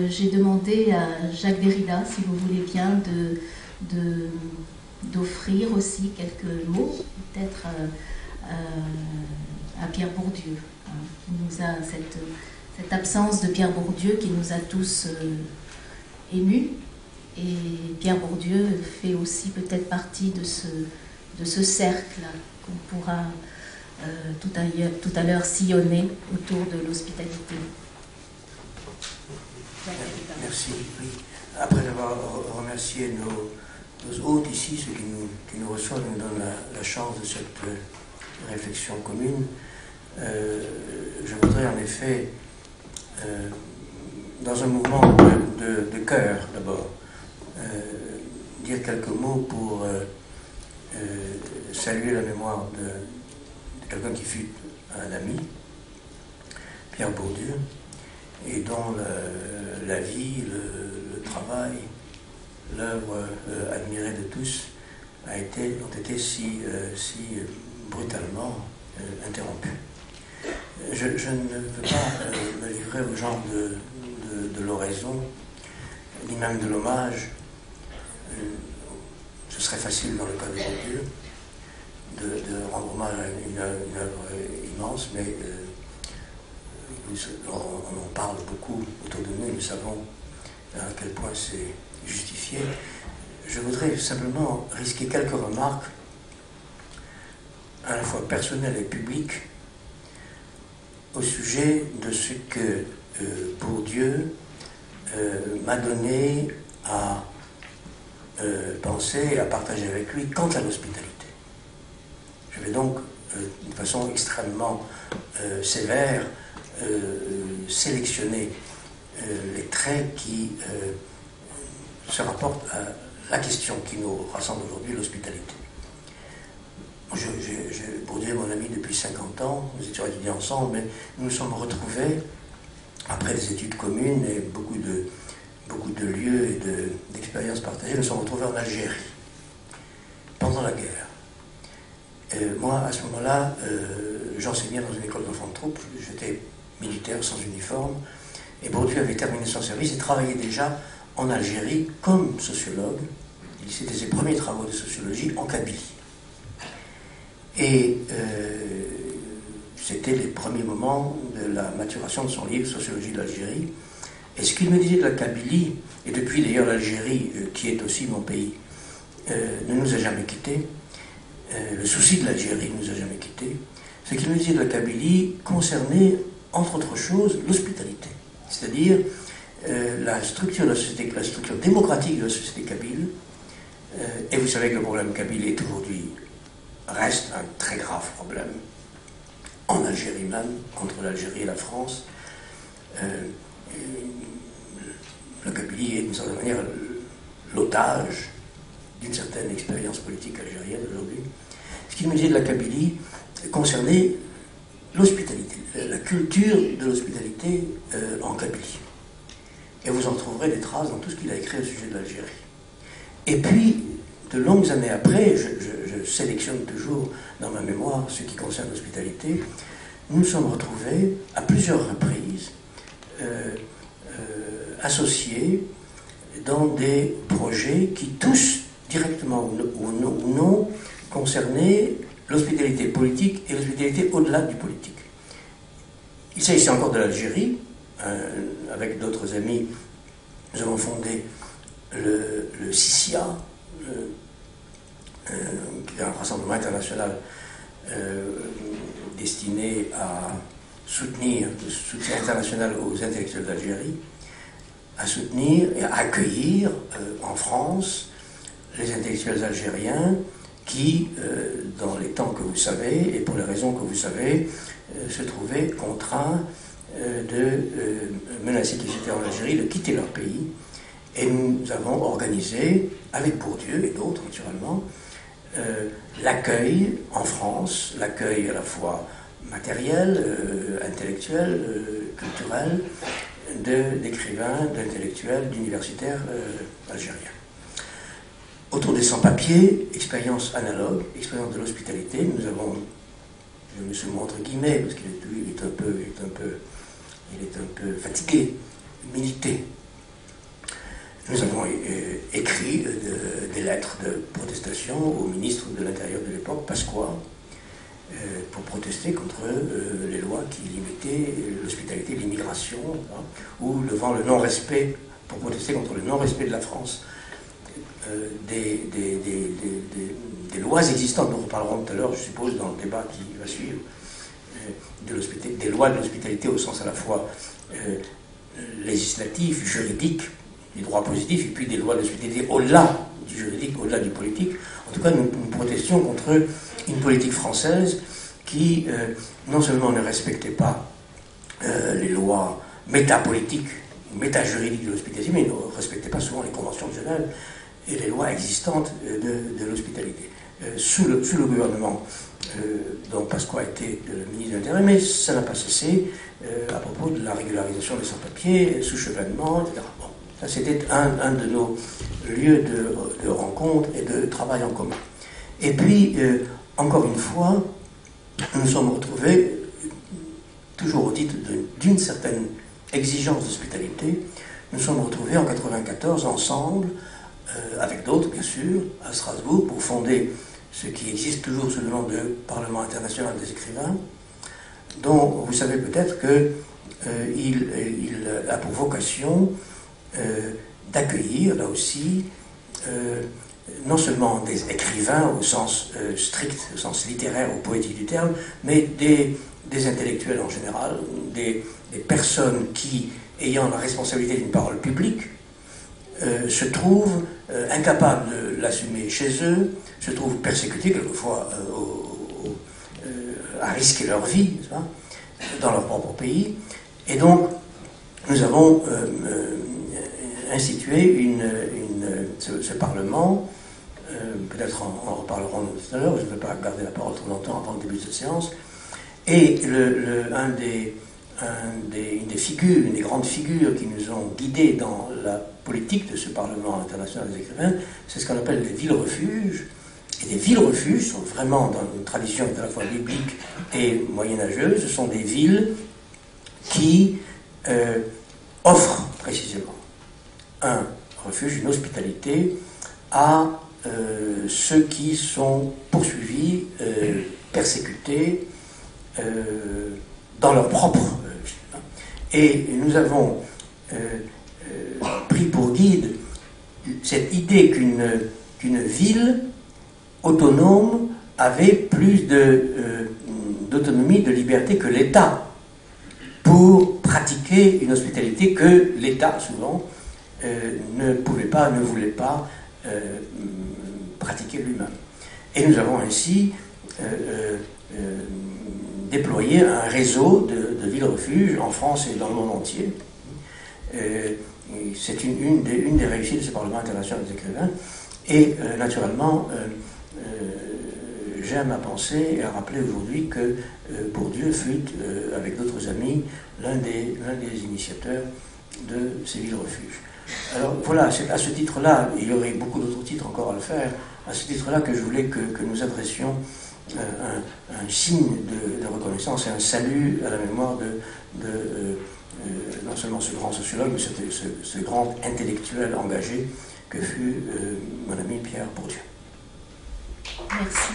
j'ai demandé à Jacques Derrida, si vous voulez bien, d'offrir aussi quelques mots, peut-être à Pierre Bourdieu, hein, qui nous a cette absence de Pierre Bourdieu qui nous a tous émus. Et Pierre Bourdieu fait aussi peut-être partie de ce cercle qu'on pourra tout à l'heure sillonner autour de l'hospitalité. Merci. Oui. Après avoir remercié nos hôtes ici, ceux qui nous reçoivent, nous donnent la chance de cette réflexion commune, je voudrais en effet, dans un mouvement de cœur d'abord, dire quelques mots pour saluer la mémoire de quelqu'un qui fut un ami, Pierre Bourdieu, et dont la vie, le travail, l'œuvre admirée de tous ont été si brutalement interrompus. Je ne veux pas me livrer au genre de l'oraison, ni même de l'hommage. Ce serait facile dans le cas de Bourdieu de rendre hommage à une œuvre immense, mais on en parle beaucoup autour de nous, nous savons à quel point c'est justifié. Je voudrais simplement risquer quelques remarques, à la fois personnelles et publiques, au sujet de ce que Bourdieu m'a donné à penser et à partager avec lui quant à l'hospitalité. Je vais donc, de façon extrêmement sévère, sélectionner les traits qui se rapportent à la question qui nous rassemble aujourd'hui, l'hospitalité. Bourdieu est mon ami depuis 50 ans, nous étions étudiants ensemble, mais nous nous sommes retrouvés, après des études communes et beaucoup de lieux et d'expériences partagées, nous nous sommes retrouvés en Algérie, pendant la guerre. Moi, à ce moment-là, j'enseignais dans une école d'enfants de troupe, j'étais militaire sans uniforme, et Bourdieu avait terminé son service et travaillait déjà en Algérie comme sociologue. C'était ses premiers travaux de sociologie en Kabylie. Et c'était les premiers moments de la maturation de son livre Sociologie de l'Algérie. Et ce qu'il me disait de la Kabylie, et depuis d'ailleurs l'Algérie, qui est aussi mon pays, ne nous a jamais quittés, le souci de l'Algérie ne nous a jamais quittés, ce qu'il me disait de la Kabylie concernait, entre autres choses, l'hospitalité. C'est-à-dire la structure de la société, la structure démocratique de la société kabyle. Et vous savez que le problème kabyle est aujourd'hui reste un très grave problème, en Algérie même, entre l'Algérie et la France. La Kabylie est d'une certaine manière l'otage d'une certaine expérience politique algérienne aujourd'hui. Ce qu'il me disait de la Kabylie concernait l'hospitalité, la culture de l'hospitalité en Kabylie. Et vous en trouverez des traces dans tout ce qu'il a écrit au sujet de l'Algérie. Et puis, de longues années après, je sélectionne toujours dans ma mémoire ce qui concerne l'hospitalité, nous nous sommes retrouvés à plusieurs reprises associés dans des projets qui tous, directement ou non, concernaient l'hospitalité politique et l'hospitalité au-delà du politique. Il s'agissait encore de l'Algérie. Avec d'autres amis, nous avons fondé le CICIA, qui est un rassemblement international destiné à soutenir, le soutien international aux intellectuels d'Algérie, à soutenir et à accueillir en France les intellectuels algériens qui, dans les temps que vous savez, et pour les raisons que vous savez, se trouvaient contraints de menacer qu'ils étaient en Algérie, de quitter leur pays. Et nous avons organisé, avec Bourdieu et d'autres naturellement, l'accueil en France, l'accueil à la fois matériel, intellectuel, culturel, d'écrivains, d'intellectuels, d'universitaires algériens. Autour des sans-papiers, expérience analogue, expérience de l'hospitalité, nous avons, je me suis entre guillemets, parce qu'il est un peu fatigué, milité nous avons écrit des lettres de protestation au ministre de l'Intérieur de l'époque, Pasqua, pour protester contre les lois qui limitaient l'hospitalité et l'immigration, hein, ou devant le non-respect, pour protester contre le non-respect de la France des lois existantes. Nous reparlerons tout à l'heure, je suppose, dans le débat qui va suivre, des lois de l'hospitalité au sens à la fois législatif, juridique, des droits positifs, et puis des lois de l'hospitalité au-delà du juridique, au-delà du politique. En tout cas, nous protestions contre une politique française qui non seulement ne respectait pas les lois métapolitiques, méta-juridiques de l'hospitalité, mais ne respectait pas souvent les conventions de Genève et les lois existantes de l'hospitalité. Sous le gouvernement dont Pasqua était le ministre de l'Intérieur, mais ça n'a pas cessé à propos de la régularisation des sans-papiers, sous chevènement, etc. Bon, ça c'était un de nos lieux de rencontre et de travail en commun. Et puis, encore une fois, nous nous sommes retrouvés, toujours au titre d'une certaine exigence d'hospitalité, nous nous sommes retrouvés en 1994 ensemble, avec d'autres bien sûr, à Strasbourg, pour fonder ce qui existe toujours sous le nom de Parlement international des écrivains, dont vous savez peut-être qu'il a pour vocation d'accueillir, là aussi, non seulement des écrivains au sens strict, au sens littéraire ou poétique du terme, mais des intellectuels en général, des personnes qui, ayant la responsabilité d'une parole publique, se trouvent incapables de l'assumer chez eux, se trouvent persécutés quelquefois à risquer leur vie, dans leur propre pays. Et donc, nous avons institué ce Parlement. Peut-être en reparlerons tout à l'heure, je ne vais pas garder la parole trop longtemps avant le début de cette séance. Et une des grandes figures qui nous ont guidés dans la politique de ce Parlement international des écrivains, c'est ce qu'on appelle les villes-refuges. Et les villes-refuges sont vraiment dans une tradition à la fois biblique et moyenâgeuse. Ce sont des villes qui offrent précisément un refuge, une hospitalité à ceux qui sont poursuivis, persécutés dans leur propre et nous avons pris pour guide cette idée qu'une ville autonome avait plus d'autonomie, de liberté que l'État pour pratiquer une hospitalité que l'État, souvent, ne voulait pas pratiquer lui-même. Et nous avons ainsi déployé un réseau de villes-refuges en France et dans le monde entier. C'est une des réussites de ce Parlement international des écrivains. Et naturellement, j'aime à penser et à rappeler aujourd'hui que Bourdieu fut, avec d'autres amis, l'un des initiateurs de ces villes-refuges. Alors voilà, c'est à ce titre-là, il y aurait beaucoup d'autres titres encore à le faire, à ce titre-là que je voulais que nous adressions un signe de reconnaissance et un salut à la mémoire de non seulement ce grand sociologue, mais ce grand intellectuel engagé que fut mon ami Pierre Bourdieu. Merci.